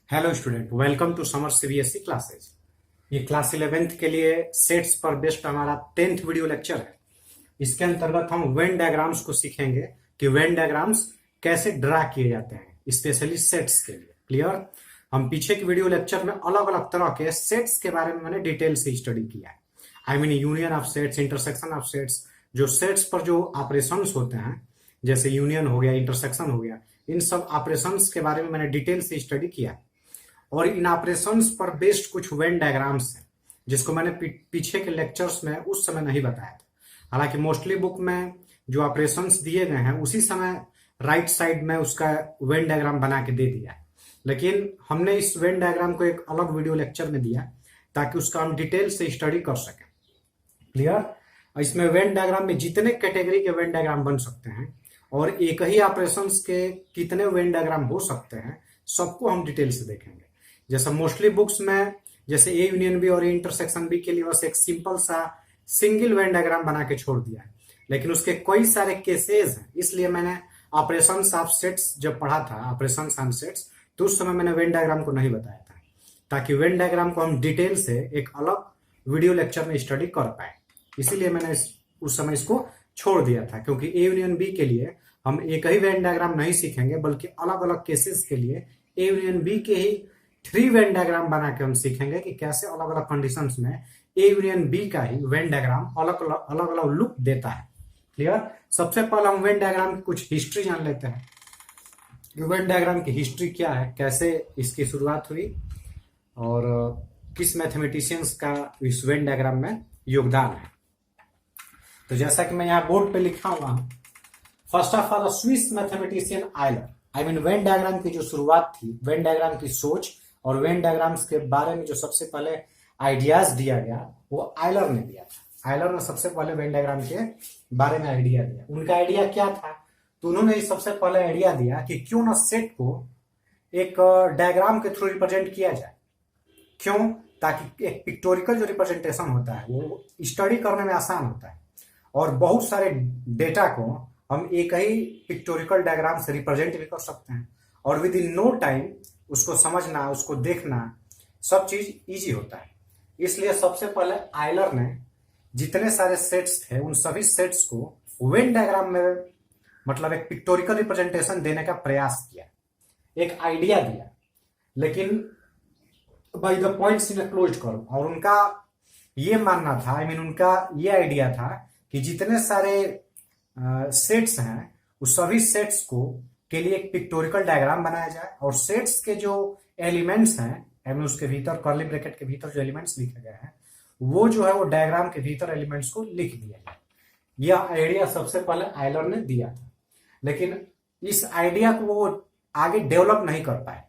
Hello student, welcome to summer CBSE classes. ये class 11th के लिए सेट्स पर बेस्ड हमारा 10th वीडियो लेक्चर है। इसके अंतर्गत हम वेन डायग्राम्स को सीखेंगे कि वेन डायग्राम्स कैसे ड्रा किए जाते हैं, स्पेशली सेट्स के लिए। क्लियर? हम पीछे के वीडियो लेक्चर में अलग अलग तरह के सेट्स के बारे में मैंने डिटेल से स्टडी किया है। I mean union of sets, intersection of sets, जो सेट्स पर जो ऑपरेशंस होते हैं, जैसे यूनियन हो गया, इंटरसेक्शन हो गया, इन सब ऑपरेशंस के बारे में मैंने डिटेल से स्टडी किया है। और इन ऑपरेशंस पर बेस्ड कुछ वेन डायग्राम्स हैं जिसको मैंने पीछे के लेक्चर्स में उस समय नहीं बताया था। हालांकि मोस्टली बुक में जो ऑपरेशंस दिए गए हैं उसी समय राइट साइड में उसका वेन डायग्राम बना के दे दिया है, लेकिन हमने इस वेन डायग्राम को एक अलग वीडियो लेक्चर में दिया ताकि उसका हम डिटेल से स्टडी कर सकें। क्लियर? इसमें वेन डायग्राम में जितने कैटेगरी के वेन डायग्राम बन सकते हैं और एक ही ऑपरेशंस के कितने वेन डायग्राम हो सकते हैं, सबको हम डिटेल से देखेंगे। जैसे मोस्टली बुक्स में जैसे ए यूनियन बी और ए इंटरसेक्शन बी के लिए बस एक सिंपल सा सिंगल वेन डायग्राम बना के छोड़ दिया है, लेकिन उसके कई सारे केसेस हैं। इसलिए मैंने ऑपरेशंस ऑफ सेट्स जब पढ़ा था, ऑपरेशंस ऑन सेट्स, तो उस समय मैंने वेन डायग्राम को नहीं बताया था, ताकि वेन डायग्राम को हम डिटेल से एक अलग वीडियो लेक्चर में स्टडी कर पाए। इसीलिए मैंने उस समय इसको छोड़ दिया था, क्योंकि ए यूनियन बी के लिए हम एक ही वेन डायग्राम नहीं सीखेंगे, बल्कि अलग अलग केसेस के लिए ए यूनियन बी के ही 3 वेन डायग्राम बना के हम सीखेंगे कि कैसे अलग अलग कंडीशंस में ए यूनियन बी का ही वेन डायग्राम अलग अलग लुक देता है। क्लियर? सबसे पहले हम वेन डायग्राम की कुछ हिस्ट्री जान लेते हैं। वेन डायग्राम की हिस्ट्री क्या है, कैसे इसकी शुरुआत हुई और किस मैथमेटिशियंस का इस वेन डायग्राम में योगदान है। तो जैसा कि मैं यहाँ बोर्ड पे लिखा हुआ हूं, first of all Swiss mathematician Euler. I mean Venn diagram की जो शुरुआत थी, वेन डायग्राम की सोच और वेन डायग्राम्स के बारे में जो सबसे पहले आइडियाज दिया गया वो आयलर ने दिया था। आयलर ने सबसे पहले वेन डायग्राम के बारे में आइडिया दिया। उनका आइडिया क्या था? तो उन्होंने सबसे पहले आइडिया दिया कि क्यों ना सेट को एक डायग्राम के थ्रू रिप्रेजेंट किया जाए। क्यों? ताकि एक पिक्टोरिकल जो रिप्रेजेंटेशन होता है वो स्टडी करने में आसान होता है और बहुत सारे डेटा को हम एक ही पिक्टोरिकल डायग्राम से रिप्रेजेंट भी कर सकते हैं और विद इन नो टाइम उसको समझना, उसको देखना, सब चीज इजी होता है। इसलिए सबसे पहले आयलर ने जितने सारे सेट्स थे उन सभी सेट्स को वेन डायग्राम में मतलब एक पिक्टोरिकल रिप्रेजेंटेशन देने का प्रयास किया, एक आइडिया दिया, लेकिन by the points in close करो। और उनका ये मानना था, आई मीन उनका ये आइडिया था कि जितने सारे सेट्स हैं उस सभी सेट्स को के लिए एक पिक्टोरिकल डायग्राम बनाया जाए और सेट्स के जो एलिमेंट्स हैं, आई मीन उसके भीतर कर्ली ब्रैकेट के भीतर जो एलिमेंट्स लिखे गए हैं वो जो है वो डायग्राम के भीतर एलिमेंट्स को लिख दिया जाए। यह आइडिया सबसे पहले आयलर ने दिया था, लेकिन इस आइडिया को वो आगे डेवलप नहीं कर पाए,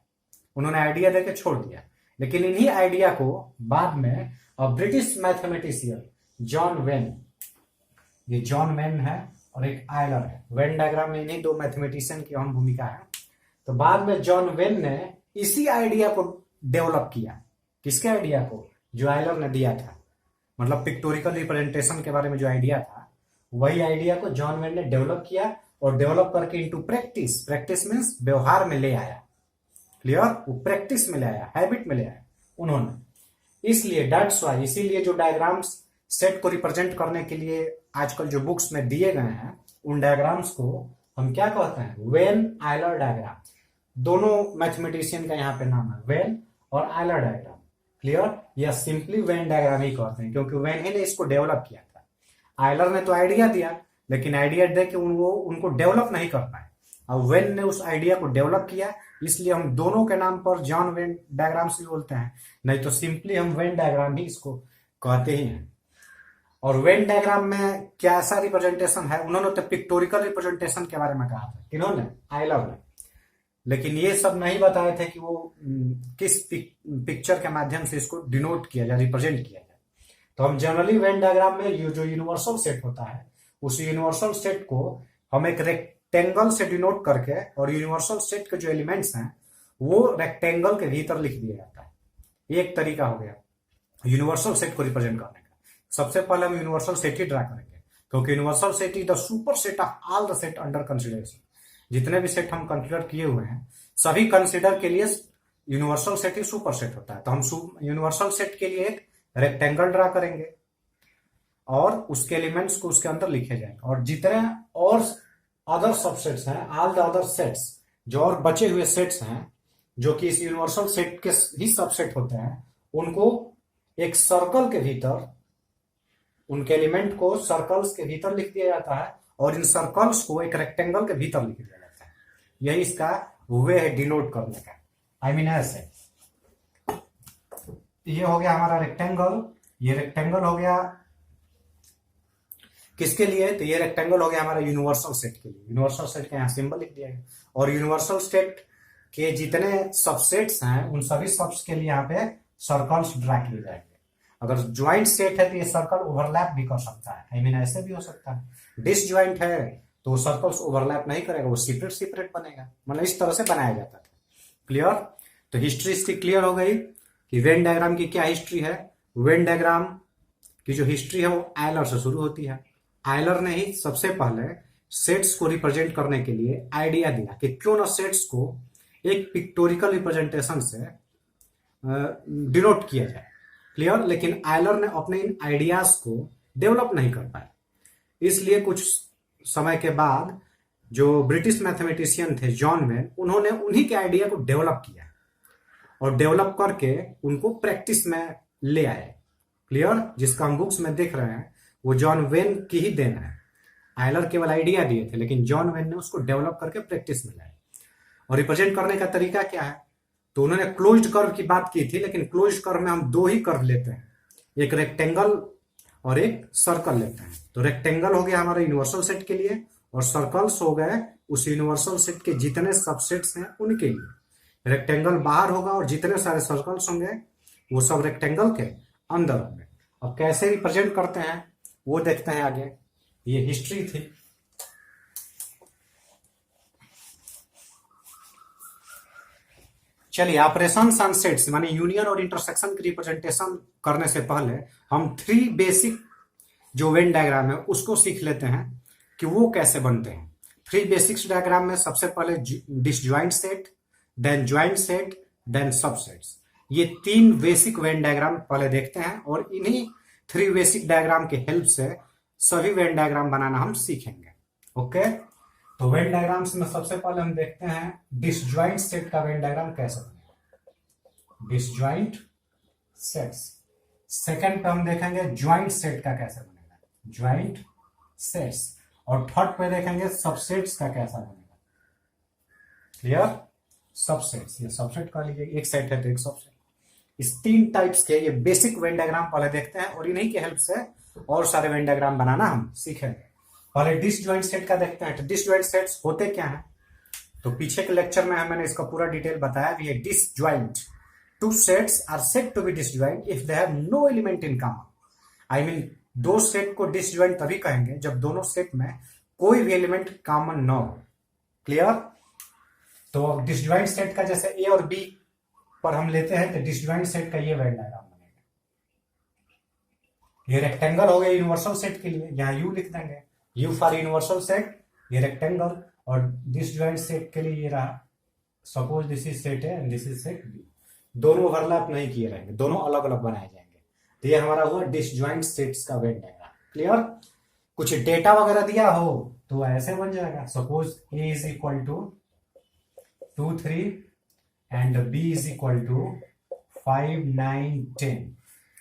उन्होंने आइडिया देकर छोड़ दिया। लेकिन इन्हीं आइडिया को बाद में ब्रिटिश मैथमेटिशियन जॉन वेन, ये जॉन वेन है और एक आयलर है, वेन डायग्राम में इन्हीं दो मैथमेटिशियन की अहम भूमिका है। तो बाद में जॉन वेन ने इसी आइडिया को डेवलप किया। किसके आइडिया को? जो आयलर ने दिया था, मतलब पिक्टोरिकल रिप्रेजेंटेशन के बारे में जो आइडिया था, वही आइडिया को जॉन वेन ने डेवलप किया और डेवलप करके इनटू प्रैक्टिस, प्रैक्टिस मींस व्यवहार में ले आया। क्लियर? वो प्रैक्टिस में ले आया, हैबिट में ले आया उन्होंने। इसलिए दैट्स व्हाई, इसीलिए जो डायग्राम्स सेट को रिप्रेजेंट करने के लिए आजकल जो बुक्स में दिए गए हैं उन डायग्राम्स को हम क्या कहते हैं? When Euler diagram. दोनों मैथमेटिशियन का यहाँ पे नाम है, वेन और आयलर डायग्राम। क्लियर? या सिंपली वेन डायग्राम ही कहते हैं, क्योंकि वेन ही ने इसको डेवलप किया था। आयलर ने तो आइडिया दिया, लेकिन आइडिया दे के उनको डेवलप नहीं कर पाए, और वेन ने उस आइडिया को डेवलप किया। इसलिए हम दोनों के नाम पर जॉन वेन डायग्राम से बोलते हैं, नहीं तो सिंपली हम वेन डायग्राम ही इसको कहते ही हैं। और वेन डायग्राम में क्या ऐसा रिप्रेजेंटेशन है? उन्होंने तो पिक्टोरिकल रिप्रेजेंटेशन के बारे में कहा था, किन्होंने? आयलर ने। लेकिन ये सब नहीं बताए थे कि वो किस पिक्चर के माध्यम से इसको डिनोट किया जाए, रिप्रेजेंट किया जाए। तो हम जनरली वेन डायग्राम में ये जो यूनिवर्सल सेट होता है, उस यूनिवर्सल सेट को हम एक रेक्टेंगल से डिनोट करके, और यूनिवर्सल सेट के जो एलिमेंट्स हैं वो रेक्टेंगल के भीतर लिख दिया जाता है। एक तरीका हो गया यूनिवर्सल सेट को रिप्रेजेंट करने का। सबसे पहले हम यूनिवर्सल सेट ही ड्रा करेंगे, क्योंकि universal set is the super set of all the set under consideration. जितने भी सेट हम कंसिडर किए हुए हैं सभी कंसिडर के लिए यूनिवर्सल सेट ही सुपर सेट होता है। तो हम यूनिवर्सल सेट के लिए एक रेक्टेंगल ड्रा करेंगे और उसके एलिमेंट्स को उसके अंदर लिखे जाएंगे, और जितने और अदर सबसेट्स हैं, ऑल द अदर सेट्स, जो और बचे हुए सेट्स हैं जो कि इस यूनिवर्सल सेट के ही सबसेट होते हैं, उनको एक सर्कल के भीतर, उनके एलिमेंट को सर्कल्स के भीतर लिख दिया जाता है और इन सर्कल्स को एक रेक्टेंगल के भीतर लिख दिया जाता है। यही इसका वे है डिनोट करने का। आई मीन ऐसे ये हो गया हमारा रेक्टेंगल। ये रेक्टेंगल हो गया किसके लिए? तो ये रेक्टेंगल हो गया हमारा यूनिवर्सल सेट के लिए। यूनिवर्सल सेट का यहाँ सिंबल लिख दिया गया, और यूनिवर्सल सेट के जितने सबसेट्स हैं उन सभी सबस के लिए यहाँ पे सर्कल्स ड्रा किए जाएंगे। अगर ज्वाइंट सेट है तो ये सर्कल ओवरलैप भी कर सकता है, आई मीन ऐसे भी हो सकता है। डिसज्वाइंट है तो सर्कल्स ओवरलैप नहीं करेगा, वो सेपरेट सेपरेट बनेगा। मतलब इस तरह से बनाया जाता था। क्लियर? तो हिस्ट्री इसकी क्लियर हो गई कि वेन डायग्राम की क्या हिस्ट्री है। वेन डायग्राम की जो हिस्ट्री है वो आयलर से शुरू होती है। आयलर ने ही सबसे पहले सेट्स को रिप्रेजेंट करने के लिए आइडिया दिया कि क्यों ना सेट्स को एक पिक्टोरिकल रिप्रेजेंटेशन से डिनोट किया जाए। क्लियर? लेकिन आयलर ने अपने इन आइडियाज को डेवलप नहीं कर पाए, इसलिए कुछ समय के बाद जो ब्रिटिश मैथमेटिशियन थे जॉन वेन, उन्होंने उन्हीं के आइडिया को डेवलप किया और डेवलप करके उनको प्रैक्टिस में ले आए। क्लियर? जिसका हम बुक्स में देख रहे हैं वो जॉन वेन की ही देन है। आयलर केवल आइडिया दिए थे, लेकिन जॉन वेन ने उसको डेवलप करके प्रैक्टिस में लाए। और रिप्रेजेंट करने का तरीका क्या है? तो उन्होंने क्लोज्ड कर्व की बात की थी, लेकिन क्लोज्ड कर्व में हम दो ही कर्व लेते हैं, एक रेक्टेंगल और एक सर्कल लेते हैं। तो रेक्टेंगल हो गया हमारे यूनिवर्सल सेट के लिए, और सर्कल्स हो गए उस यूनिवर्सल सेट के जितने सबसेट्स हैं उनके लिए। रेक्टेंगल बाहर होगा और जितने सारे सर्कल्स होंगे वो सब रेक्टेंगल के अंदर होंगे। अब कैसे रिप्रेजेंट करते हैं वो देखते हैं आगे। ये हिस्ट्री थी। चलिए, ऑपरेशन ऑन सेट्स माने यूनियन और इंटरसेक्शन की रिप्रेजेंटेशन करने से पहले हम 3 बेसिक जो वेन डायग्राम है उसको सीख लेते हैं कि वो कैसे बनते हैं। 3 बेसिक्स डायग्राम में सबसे पहले disjoint set, then joint set, then subsets. ये 3 बेसिक वेन डायग्राम पहले देखते हैं, और इन्हीं 3 बेसिक डायग्राम के हेल्प से सभी वेन डायग्राम बनाना हम सीखेंगे। ओके? तो वेन डायग्राम्स में सबसे पहले हम देखते हैं डिसजॉइंट सेट का वेन डायग्राम कैसे बनेगा। Disjoint sets. सेकंड पे हम देखेंगे ज्वाइंट सेट का कैसे बनेगा, ज्वाइंट सेट्स। और थर्ड पे देखेंगे सबसेट्स का कैसा बनेगा। क्लियर? सबसेट्स, ये सबसेट कर लीजिए, एक सेट है तो एक सबसेट। इस 3 टाइप्स के ये बेसिक वेन डायग्राम पहले देखते हैं, और इन्हीं के हेल्प से और सारे वेन डायग्राम बनाना हम सीखेंगे। पहले डिसजॉइंट सेट का देखते हैं। तो डिसजॉइंट सेट्स होते क्या हैं? तो पीछे के लेक्चर में मैंने इसका पूरा डिटेल बताया भी है। Disjoint, 2 sets are said to be disjoint if they have no element in common. I mean 2 set को डिसजॉइंट तभी कहेंगे जब दोनों सेट में कोई भी एलिमेंट कॉमन न हो। क्लियर? तो डिसजॉइंट सेट का जैसे ए और बी पर हम लेते हैं, तो डिसजॉइंट सेट का ये वेन डायग्राम बनेगा। ये रेक्टेंगल हो गया यूनिवर्सल सेट के लिए, यहां यू लिख देंगे, यू फॉर यूनिवर्सल सेट, ये रेक्टेंगल। और डिसजॉइंट सेट के लिए ये रहा, suppose this is set A and this is set B. दोनों ओवरलैप नहीं किए रहेंगे, दोनों अलग अलग बनाए जाएंगे। तो ये हमारा हुआ डिसजॉइंट सेट्स का वेन डायग्राम। क्लियर? कुछ डेटा वगैरह दिया हो तो ऐसे बन जाएगा। Suppose A is equal to 2 3 and B is equal to 5 9 10।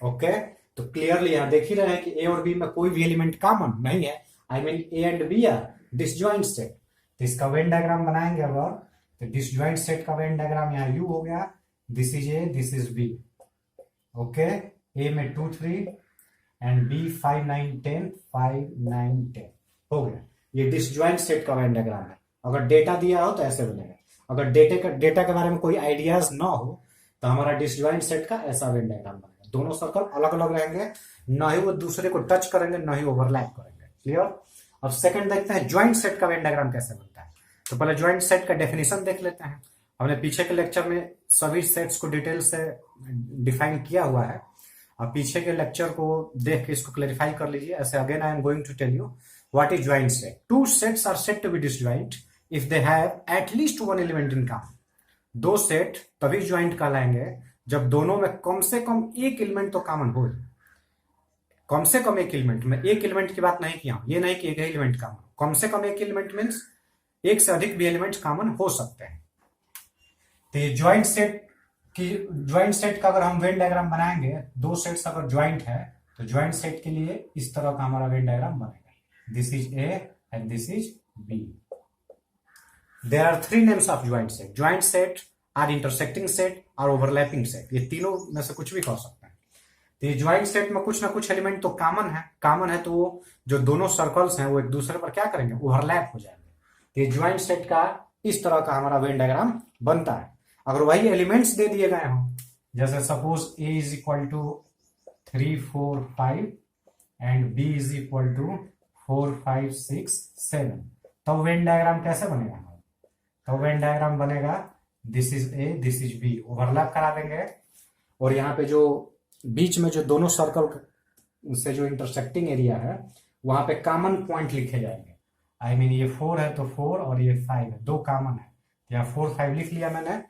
Okay? तो क्लियरली यहां देख ही रहे हैं कि ए और बी में कोई भी एलिमेंट कॉमन नहीं है। I mean A and B are disjoint set. तो इसका वेन डायग्राम बनाएंगे अगर, तो डिसजॉइंट सेट का वेन डायग्राम यहाँ यू हो गया, this is A, this is B. Okay? A में 2 3 एंड बी 5 9 10, 5 9 10 हो गया। ये डिसजॉइंट सेट का वेन डायग्राम है। अगर डेटा दिया हो तो ऐसे बनेगा। अगर डेटा के बारे में कोई आइडियाज ना हो तो हमारा डिसजॉइंट सेट का ऐसा वेन डायग्राम बनेगा। दोनों सर्कल अलग अलग रहेंगे, ना ही वो दूसरे को टच करेंगे, ना ही ओवरलैप करेंगे। क्लियर? अब सेकंड देखते हैं ज्वाइंट सेट का वेन डायग्राम कैसे बनता है। तो पहले ज्वाइंट सेट का डेफिनेशन देख लेते हैं। हमने पीछे के लेक्चर में सभी सेट्स को डिटेल से डिफाइन किया हुआ है। अब पीछे के लेक्चर को देख के इसको क्लैरिफाई कर लीजिए। ऐसे again I am going to tell you what is joint set. 2 sets are said to be disjoint if they have at least one element in common. दो सेट तभी ज्वाइंट कहलाएंगे जब दोनों में कम से कम एक एलिमेंट तो कॉमन हो। कम से कम एक एलिमेंट, में एक एलिमेंट की बात नहीं किया हूं, ये नहीं कि एक एलिमेंट कॉमन, कम से कम एक एलिमेंट मीन्स एक से अधिक भी एलिमेंट कॉमन हो सकते हैं। तो ये ज्वाइंट सेट का अगर हम वेन डायग्राम बनाएंगे, दो सेट्स अगर ज्वाइंट है तो ज्वाइंट सेट के लिए इस तरह का हमारा वेन डायग्राम बनेगा। This is A and this is B. There are three names of joint set. Joint set are intersecting set और ओवरलैपिंग सेट, ये तीनों में से कुछ भी कह सकते हैं। तो ये ज्वाइंट सेट में कुछ ना कुछ एलिमेंट तो कॉमन है तो वो जो दोनों सर्कल्स हैं वो एक दूसरे पर क्या करेंगे, ओवरलैप हो जाएंगे। तो ये ज्वाइंट सेट का इस तरह का हमारा वेन डायग्राम बनता है। अगर वही एलिमेंट्स दे दिए गए हों, जैसे suppose A is equal to 3 4 5 and B is equal to 4 5 6 7, तो वेन डायग्राम कैसे बनेगा? तो वेन डायग्राम बनेगा this is A this is B, overlap करा देंगे और यहाँ पे जो बीच में जो दोनों सर्कल से जो इंटरसेक्टिंग एरिया है वहां पे कॉमन पॉइंट लिखे जाएंगे। आई मीन ये 4 है तो 4 और ये 5 है, दो कॉमन है, यहाँ 4 5 लिख लिया मैंने।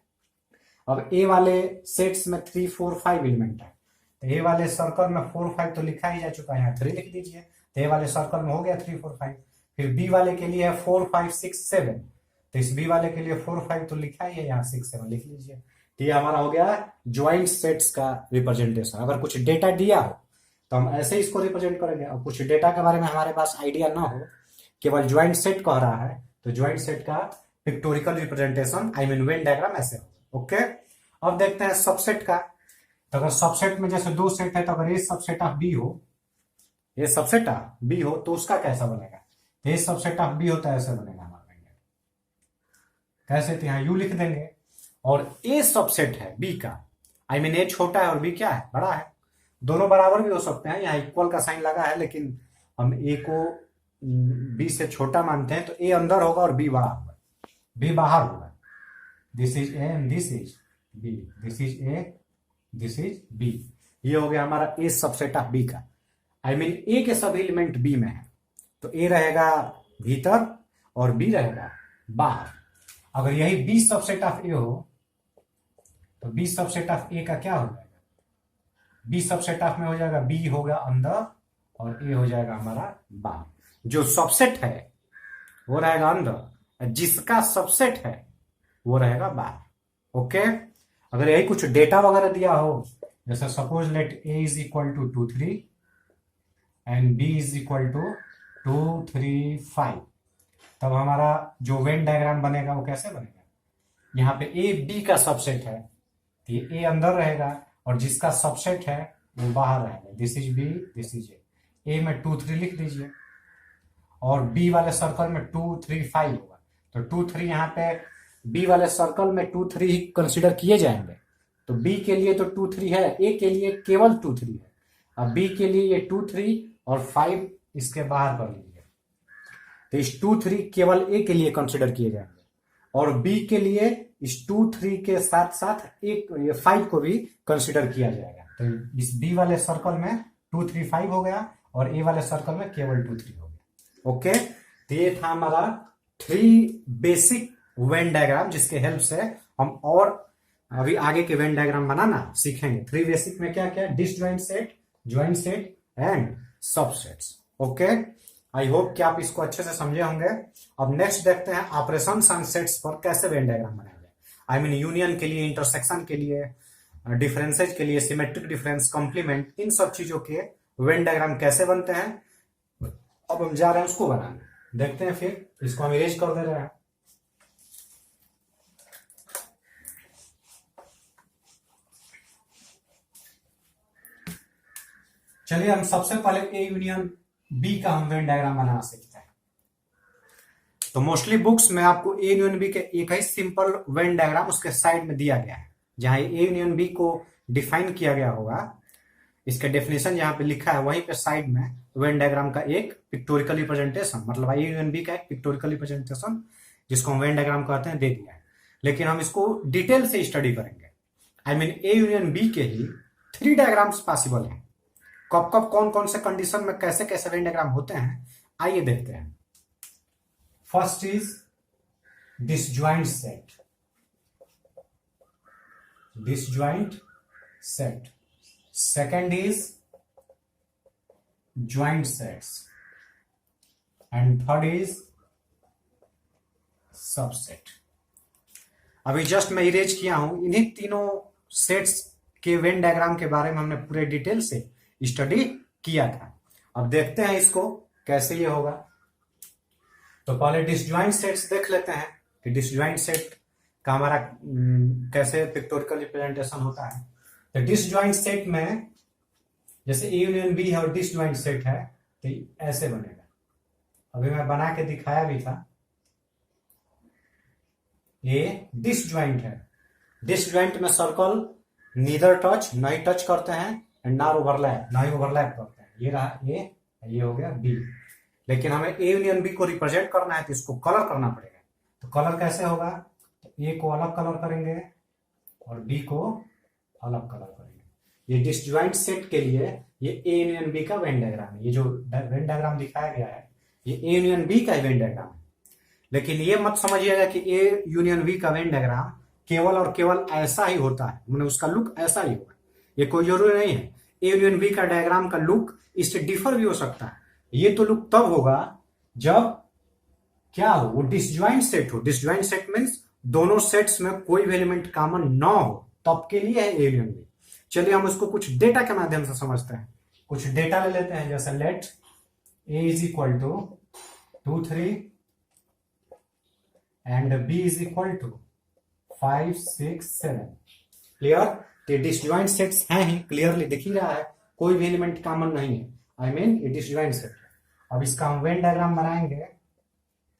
अब ए वाले सेट्स में 3 4 5 एलिमेंट है, तो ए वाले सर्कल में 4 5 तो लिखा ही जा चुका है, यहाँ 3 लिख दीजिए, तो ए वाले सर्कल में हो गया 3 4 5। फिर बी वाले के लिए है 4 5 6 7, तो इस बी वाले के लिए 4 5 तो लिखा ही है, यहाँ 6 7 लिख लीजिए। तो ये हमारा हो गया ज्वाइंट सेट्स का रिप्रेजेंटेशन। अगर कुछ डेटा दिया हो तो हम ऐसे ही इसको रिप्रेजेंट करेंगे, और कुछ डेटा के बारे में हमारे पास आइडिया ना हो, केवल ज्वाइंट सेट कह रहा है, तो ज्वाइंट सेट का pictorial representation I mean Venn diagram ऐसे हो। ओके, अब देखते हैं सबसेट का। तो अगर सबसेट में जैसे दो सेट है, तो अगर ये सबसेट ऑफ बी हो, ये सबसेट ऑफ बी हो तो उसका कैसा बनेगा? ये सबसेट ऑफ बी होता है ऐसे बनेगा हमारा। कैसे? तो यहाँ यू लिख देंगे, और ए सबसेट है बी का, आई मीन ए छोटा है और बी क्या है, बड़ा है, दोनों बराबर भी हो सकते हैं, यहाँ इक्वल का साइन लगा है लेकिन हम ए को बी से छोटा मानते हैं, तो ए अंदर होगा और बी बड़ा होगा, बी बाहर होगा। This is A and this is B, this is A this is B. ये हो गया हमारा ए सबसेट ऑफ बी का, आई मीन ए के सभी एलिमेंट बी में है, तो ए रहेगा भीतर और बी रहेगा बाहर। अगर यही बी सबसेट ऑफ ए हो तो बी सबसेट ऑफ ए का क्या हो जाएगा? बी सबसेट ऑफ में हो जाएगा बी होगा अंदर और ए हो जाएगा हमारा बाहर। जो सबसेट है वो रहेगा अंदर, जिसका सबसेट है वो रहेगा बाहर। ओके, अगर यही कुछ डेटा वगैरह दिया हो, जैसे suppose let A is equal to 2 3 and B is equal to 2 3 5, तब हमारा जो वेन डायग्राम बनेगा वो कैसे बनेगा? यहाँ पे ए बी का सबसेट है तो ये ए अंदर रहेगा और जिसका सबसेट है वो बाहर रहेगा। This is B this is A में 2 3 लिख दीजिए, और बी वाले सर्कल में 2 3 5 होगा, तो 2 3 यहाँ पे बी वाले सर्कल में 2 3 ही कंसिडर किए जाएंगे, तो बी के लिए तो 2 3 है, ए के लिए केवल 2 3 है। अब बी के लिए ये 2 3 और 5 इसके बाहर कर लीजिए, तो इस 2 3 केवल ए के लिए कंसिडर किए जाएंगे, और बी के लिए इस 2 3 के साथ साथ एक ये 5 को भी कंसिडर किया जाएगा। तो इस बी वाले सर्कल में 2 3 5 हो गया और ए वाले सर्कल में केवल 2 3 हो गया। ओके, तो ये था हमारा 3 बेसिक वेन डायग्राम, जिसके हेल्प से हम और अभी आगे के वेन डायग्राम बनाना सीखेंगे। 3 बेसिक में क्या क्या? Disjoint set, joint set and subsets. Okay, I hope कि आप इसको अच्छे से समझे होंगे। अब नेक्स्ट देखते हैं ऑपरेशंस ऑन सेट्स पर कैसे वेन डायग्राम बनाएंगे, आई मीन यूनियन के लिए, इंटरसेक्शन के लिए, डिफरेंसेज के लिए, सिमेट्रिक डिफरेंस, कॉम्प्लीमेंट, इन सब चीजों के वेन डायग्राम कैसे बनते हैं अब हम जा रहे हैं उसको बनाने। देखते हैं, फिर इसको हम इरेज कर दे रहे हैं। चलिए हम सबसे पहले ए यूनियन बी का हम वेन डायग्राम बनाना सीखते हैं। तो मोस्टली बुक्स में आपको ए यूनियन बी के एक ही सिंपल वेन डायग्राम उसके साइड में दिया गया है, जहां ए यूनियन बी को डिफाइन किया गया होगा, इसका डेफिनेशन जहां पे लिखा है वहीं पे साइड में वेन डायग्राम का एक पिक्टोरिकल रिप्रेजेंटेशन, मतलब ए यूनियन बी का एक पिक्टोरिकल रिप्रेजेंटेशन जिसको हम वेन डायग्राम कहते हैं, दे दिया है। लेकिन हम इसको डिटेल से स्टडी करेंगे। I mean A union B के ही 3 डायग्राम्स पॉसिबल हैं। कब कब कौन कौन से कंडीशन में कैसे कैसे वेन डायग्राम होते हैं, आइए देखते हैं। First is disjoint set. disjoint set. Second is joint sets, and third is subset. अभी जस्ट मैं इरेज किया हूं. इन्हीं तीनों सेट्स के वेन डायग्राम के बारे में हमने पूरे डिटेल से स्टडी किया था. अब देखते हैं इसको कैसे ये होगा. तो पहले डिसजॉइंट सेट्स देख लेते हैं कि डिसजॉइंट सेट का हमारा कैसे पिक्टोरिकल रिप्रेजेंटेशन होता है. तो डिसजॉइंट सेट में जैसे ए यूनियन बी है और डिसजॉइंट सेट है तो ऐसे बनेगा. अभी मैं बना के दिखाया भी था. ये डिसजॉइंट है. डिसजॉइंट में सर्कल नीदर टच, नहीं टच करते हैं, एंड नॉट ओवरलैप, नहीं ओवरलैप करते हैं. ये रहा ए, ये हो गया बी. लेकिन हमें ए यूनियन बी को रिप्रेजेंट करना है तो इसको कलर करना पड़ेगा. तो कलर कैसे होगा. तो ए को अलग कलर करेंगे और बी को अलग कलर करेंगे. ये डिसजॉइंट सेट के लिए ये ए यूनियन बी का वेन डायग्राम है. ये जो वेन डायग्राम दिखाया गया है ये ए यूनियन बी का वेन डायग्राम है. लेकिन ये मत समझिएगा कि ए यूनियन बी का वेन डायग्राम केवल और केवल ऐसा ही होता है, मतलब उसका लुक ऐसा ही होगा. ये कोई जरूरी नहीं है. ए यूनियन बी का डायग्राम का लुक इससे डिफर भी हो सकता है. ये तो लुक तब होगा जब क्या हो, वो डिसजॉइंट सेट हो. डिसजॉइंट सेट मीन्स दोनों सेट्स में कोई भी एलिमेंट कॉमन ना हो, तब के लिए है ए यूनियन बी. चलिए हम उसको कुछ डेटा के माध्यम से समझते हैं. कुछ डेटा ले लेते हैं. जैसे let A is equal to 2 3 and B is equal to 5 6 7. Clear. तो डिसजॉइंट सेट्स हैं ही, क्लियरली दिख ही रहा है. कोई भी एलिमेंट कॉमन नहीं है. आई मीन ये डिसजॉइंट सेट है. अब इसका हम वेन डायग्राम बनाएंगे.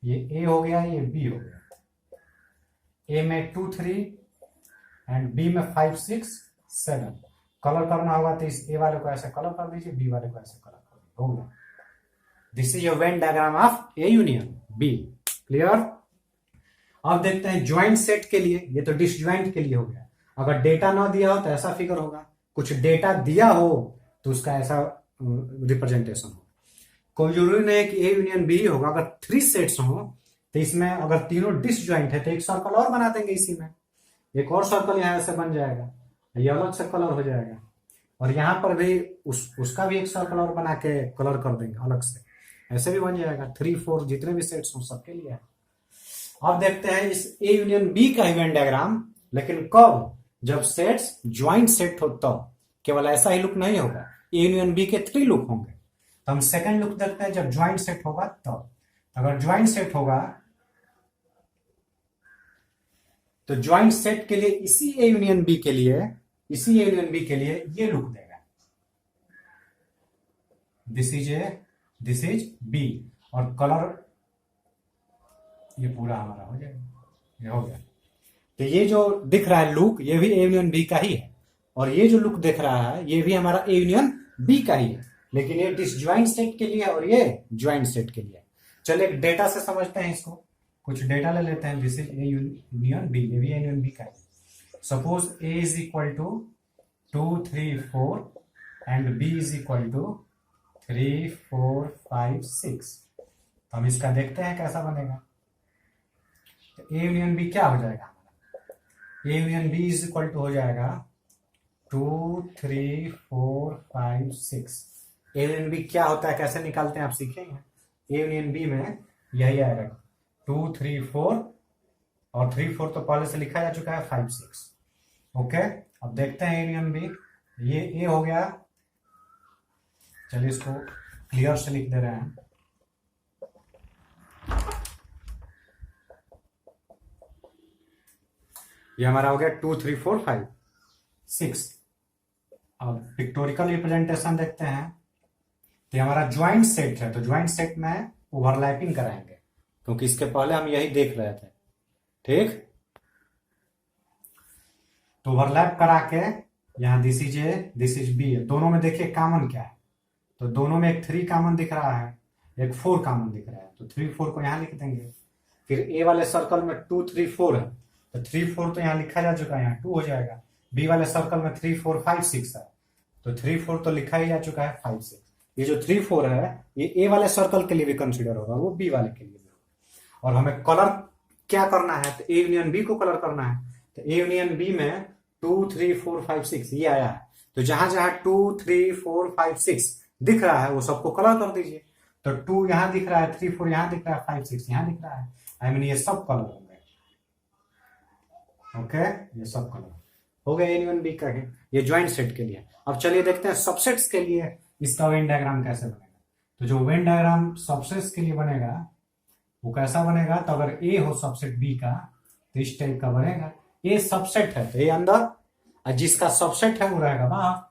ये ए हो गया, ये बी हो गया. ए में 2 3 एंड बी में 5 6 7. कलर करना होगा तो इस ए वाले को ऐसे कलर कर दीजिए, बी वाले को ऐसे कलर कर दीजिए. हो गया. This is your Venn diagram of A union B. Clear. अब देखते हैं ज्वाइंट सेट के लिए. ये तो डिसज्वाइंट के लिए हो गया. अगर डेटा ना दिया हो तो ऐसा फिगर होगा. कुछ डेटा दिया हो तो उसका ऐसा रिप्रेजेंटेशन हो. कोई जरूरी नहीं है कि ए यूनियन बी होगा. अगर 3 सेट्स हो तो इसमें अगर तीनों डिसज्वाइंट है तो एक सर्कल और बना देंगे. इसी में एक और सर्कल यहां से बन जाएगा. ये अलग से कलर हो जाएगा. और यहां पर भी उसका भी एक सर्कल और बना के कलर कर देंगे अलग से. ऐसे भी बन जाएगा. 3 4 जितने भी सेट्स हो सबके लिए है. अब देखते हैं इस ए यूनियन बी का वेन डायग्राम. लेकिन कब, जब सेट्स ज्वाइंट सेट हो तब. केवल ऐसा ही लुक नहीं होगा. ए यूनियन बी के 3 लुक होंगे. तो हम सेकंड लुक देखते हैं जब ज्वाइंट सेट होगा तब. अगर ज्वाइंट सेट होगा तो ज्वाइंट सेट के लिए इसी ए यूनियन बी के लिए ये लुक देगा. This is B. और कलर ये पूरा हमारा हो जाएगा. ये हो गया. तो ये जो दिख रहा है लुक, ये भी ए यूनियन बी का ही है. और ये जो लुक दिख रहा है ये भी हमारा ए यूनियन बी का ही है. लेकिन ये डिसज्वाइंट सेट के लिए और ये ज्वाइंट सेट के लिए. चलिए एक डेटा से समझते हैं इसको. कुछ डेटा ले लेते हैं. This is A union B. ये भी ए यूनियन बी का है. Suppose A is equal to 2 3 4 and B is equal to 3 4 5 6. तो हम इसका देखते हैं कैसा बनेगा. तो ए यूनियन बी क्या हो जाएगा हमारा. A union B is equal to हो जाएगा 2 3 4 5 6. ए यूनियन बी क्या होता है, कैसे निकालते हैं आप सीखेंगे. ए यूनियन बी में यही आएगा 2 3 4 और 3 4 तो पहले से लिखा जा चुका है 5 6. ओके. अब देखते हैं ए यूनियन बी. ये ए हो गया. चलिए इसको क्लियर से लिख दे रहे हैं. ये हमारा हो गया 2 3 4 5 6. अब पिक्टोरिकल रिप्रेजेंटेशन देखते हैं. तो हमारा ज्वाइंट सेट है. तो ज्वाइंट सेट में ओवरलैपिंग कराएंगे क्योंकि इसके पहले हम यही देख रहे थे. ठीक. तो ओवरलैप करा के यहां this is A, this is B. दोनों में देखिए कॉमन क्या है. तो दोनों में एक 3 कॉमन दिख रहा है, एक 4 कॉमन दिख रहा है. तो 3 4 को यहां लिख देंगे. फिर ए वाले सर्कल में 2 3 4 है तो 3 4 तो यहां लिखा जा चुका है, यहाँ 2 हो जाएगा. बी वाले सर्कल में 3 4 5 6 है तो 3 4 तो लिखा ही जा चुका है 5 6. ये जो 3 4 है ये ए वाले सर्कल के लिए भी कंसीडर होगा, वो बी वाले के लिए भी होगा. और हमें कलर क्या करना है तो ए यूनियन बी को कलर करना है. तो ए यूनियन बी में 2 3 4 5 6 ये आया है। तो जहां जहां 2 3 4 5 6 दिख रहा है वो सबको कलर कर दीजिए। तो 2 यहां दिख रहा है, 3 4 यहां दिख रहा है, 5 6 यहां दिख रहा है। आई मीन ये सब कलर होंगे। ओके, ये सब कलर हो गया A B का है। ये ज्वाइंट सेट के लिए। अब चलिए देखते हैं सबसेट्स के लिए इसका वेन डायग्राम कैसे बनेगा। तो जो वेन डायग्राम सबसेट्स के लिए बनेगा वो कैसा बनेगा, तो अगर ए हो सबसेट बी का तो इस टाइप का बनेगा। ए सबसेट है तो ये अंदर, और जिसका सबसेट है वो रहेगा बाहर।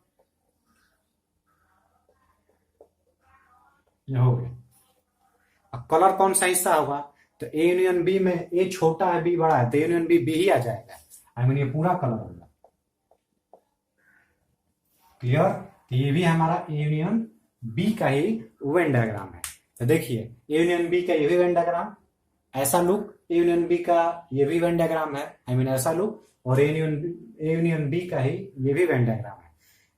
ये हो गया। अब कलर कौन सा हिस्सा होगा, तो ए यूनियन बी में ए छोटा है बी बड़ा है, तो ए यूनियन बी बी ही आ जाएगा। आई मीन ये पूरा कलर होगा। क्लियर। तो ये भी हमारा ए यूनियन बी का ही वेन डायग्राम है। तो देखिए ए यूनियन बी का ये भी वेन डायग्राम, ऐसा लुक। ए यूनियन बी का ये भी वेन डायग्राम है, आई मीन ऐसा लुक। और ए यूनियन बी का ही ये भी वेन डायग्राम है।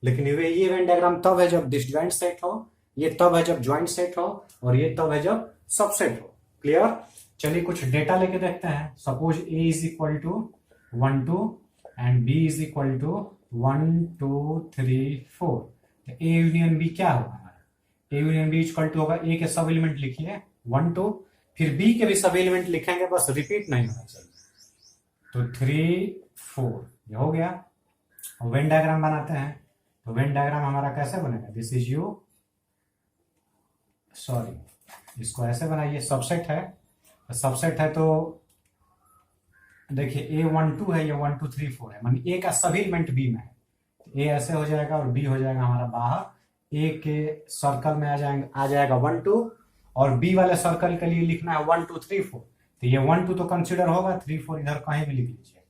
लेकिन ये वेन डायग्राम तब है जब डिसजॉइंट सेट हो, ये तब है जब ज्वाइंट सेट हो, और ये तब है जब सबसेट हो। क्लियर। चलिए कुछ डेटा लेके देखते हैं। Suppose A is equal to 1 2 and B is equal to 1 2 3 4। तो ए यूनियन बी क्या होगा हमारा, A union B equal to होगा, ए के सब एलिमेंट लिखिए 1 2, फिर बी के भी सब एलिमेंट लिखेंगे, बस रिपीट नहीं होना चाहिए। तो 3 4 ये हो गया। वेन डायग्राम बनाते हैं। तो वेन डायग्राम हमारा कैसे बनेगा, दिस इज यू, सॉरी इसको ऐसे बनाइए। सबसेट है, सबसेट है तो देखिए ए 1 2 है, ये 1 2 3 4 है, मान ए का सभी एलिमेंट बी में है। ए ऐसे हो जाएगा और बी हो जाएगा हमारा बाहर। ए के सर्कल में आ जाएगा 1 2, और बी वाले सर्कल के लिए लिखना है 1 2 3 4। तो ये 1 2 तो कंसीडर होगा, 3 4 इधर कहीं भी लिख लीजिए,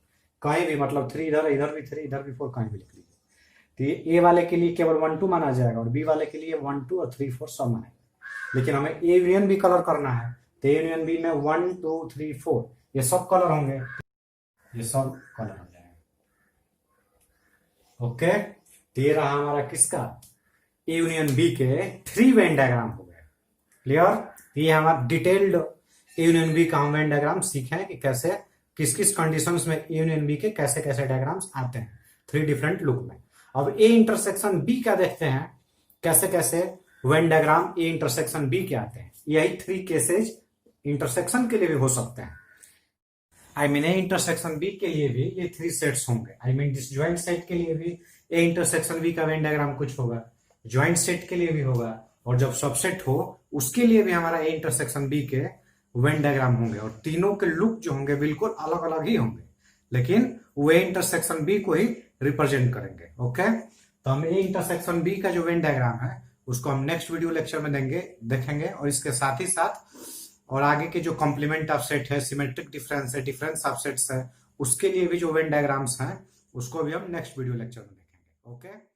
कहीं भी, मतलब 3 इधर, इधर भी 3 इधर भी 4, कहीं भी लिख लीजिए। तो ये ए वाले के लिए केवल 1 2 माना जाएगा, और बी वाले के लिए 1 2 और 3 4 सब मानेगा। लेकिन हमें ए यूनियन बी कलर करना है, तो ए यूनियन बी में 1 2 3 4 ये सब कलर होंगे, ये सब कलर हो जाएंगे। ओके। तो ये रहा हमारा किसका, ए यूनियन बी के 3 वेन डायग्राम हो गए। क्लियर। ये हमारा डिटेल्ड ए यूनियन बी का हम वेन डायग्राम सीखे हैं कि कैसे किस किस कंडीशंस में ए यूनियन बी के कैसे कैसे डायग्राम्स आते हैं 3 डिफरेंट लुक में। अब ए इंटरसेक्शन बी का देखते हैं कैसे कैसे Venn diagram A intersection B के आते हैं। यही 3 केसेज इंटरसेक्शन के लिए भी हो सकते हैं। I mean A intersection B के लिए भी ये 3 सेट्स होंगे। आई मीन डिसजॉइंट सेट के लिए भी ए इंटरसेक्शन बी का वेन डायग्राम कुछ होगा, ज्वाइंट सेट के लिए भी होगा, और जब सबसेट हो उसके लिए भी हमारा ए इंटरसेक्शन बी के वेन डायग्राम होंगे। और तीनों के लुक जो होंगे बिल्कुल अलग अलग ही होंगे, लेकिन वो ए इंटरसेक्शन बी को ही रिप्रेजेंट करेंगे। ओके। तो हम ए इंटरसेक्शन बी का जो वेन डायग्राम है उसको हम नेक्स्ट वीडियो लेक्चर में देखेंगे, और इसके साथ ही साथ और आगे के जो कॉम्प्लीमेंट ऑफ सेट है, सिमेट्रिक डिफरेंस है, डिफरेंस ऑफ सेट्स है, उसके लिए भी जो वेन डायग्राम्स हैं उसको भी हम नेक्स्ट वीडियो लेक्चर में देखेंगे। ओके।